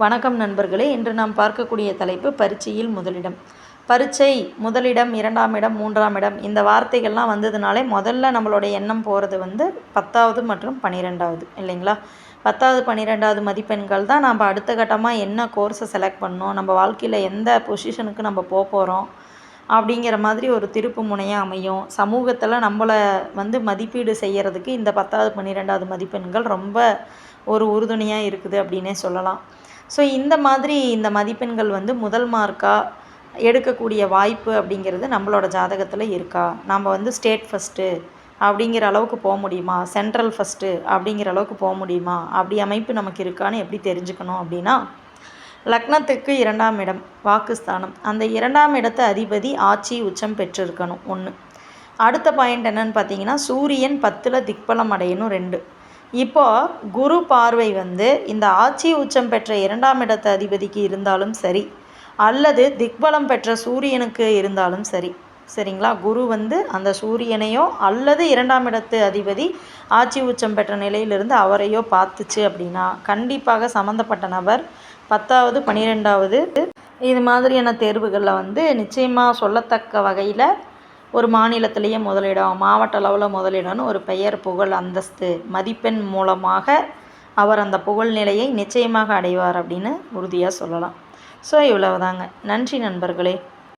வணக்கம் நண்பர்களே, இன்று நாம் பார்க்கக்கூடிய தலைப்பு பரீட்சையில் முதலிடம். பரீட்சை, முதலிடம், 2ஆம் இடம், 3ஆம் இடம் இந்த வார்த்தைகள்லாம் வந்ததுனாலே முதல்ல நம்மளுடைய எண்ணம் போகிறது 10வது மற்றும் 12வது இல்லைங்களா? 10வது 12வது மதிப்பெண்கள் தான் நம்ம அடுத்த கட்டமாக என்ன கோர்ஸை செலக்ட் பண்ணோம், நம்ம வாழ்க்கையில் எந்த பொசிஷனுக்கு நம்ம போகிறோம் அப்படிங்கிற மாதிரி ஒரு திருப்பு முனையாக அமையும். சமூகத்தில் நம்மளை மதிப்பீடு செய்கிறதுக்கு இந்த 10வது 12வது மதிப்பெண்கள் ரொம்ப ஒரு உறுதுணையாக இருக்குது அப்படின்னே சொல்லலாம். ஸோ இந்த மாதிரி இந்த மதிப்பெண்கள் முதல் மார்க்காக எடுக்கக்கூடிய வாய்ப்பு அப்படிங்கிறது நம்மளோட ஜாதகத்தில் இருக்கா? நம்ம ஸ்டேட் ஃபஸ்ட்டு அப்படிங்கிற அளவுக்கு போக முடியுமா? சென்ட்ரல் ஃபஸ்ட்டு அப்படிங்கிற அளவுக்கு போக முடியுமா? அப்படி அமைப்பு நமக்கு இருக்கான்னு எப்படி தெரிஞ்சுக்கணும் அப்படின்னா, லக்னத்துக்கு 2ஆம் இடம் வாக்குஸ்தானம். அந்த 2ஆம் இடத்து அதிபதி ஆட்சி உச்சம் பெற்றிருக்கணும் 1. அடுத்த பாயிண்ட் என்னன்னு பார்த்தீங்கன்னா, சூரியன் 10ல் திக்பலம் அடையணும் 2. இப்போது குரு பார்வை இந்த ஆட்சி உச்சம் பெற்ற 2ஆம் இடத்து அதிபதிக்கு இருந்தாலும் சரி, அல்லது திக்பலம் பெற்ற சூரியனுக்கு இருந்தாலும் சரி, சரிங்களா? குரு அந்த சூரியனையோ அல்லது 2ஆம் இடத்து அதிபதி ஆட்சி உச்சம் பெற்ற நிலையிலிருந்து அவரையோ பார்த்துச்சு அப்படின்னா, கண்டிப்பாக சம்மந்தப்பட்ட நபர் 10வது 12வது இது மாதிரியான தேர்வுகளில் நிச்சயமாக சொல்லத்தக்க வகையில் ஒரு மாநிலத்திலேயே முதலிடம், மாவட்ட அளவில் முதலிடம்னு ஒரு பெயர், புகழ், அந்தஸ்து, மதிப்பெண் மூலமாக அவர் அந்த புகழ் நிலையை நிச்சயமாக அடைவார் அப்படின்னு உறுதியாக சொல்லலாம். ஸோ இவ்வளவுதாங்க. நன்றி நண்பர்களே.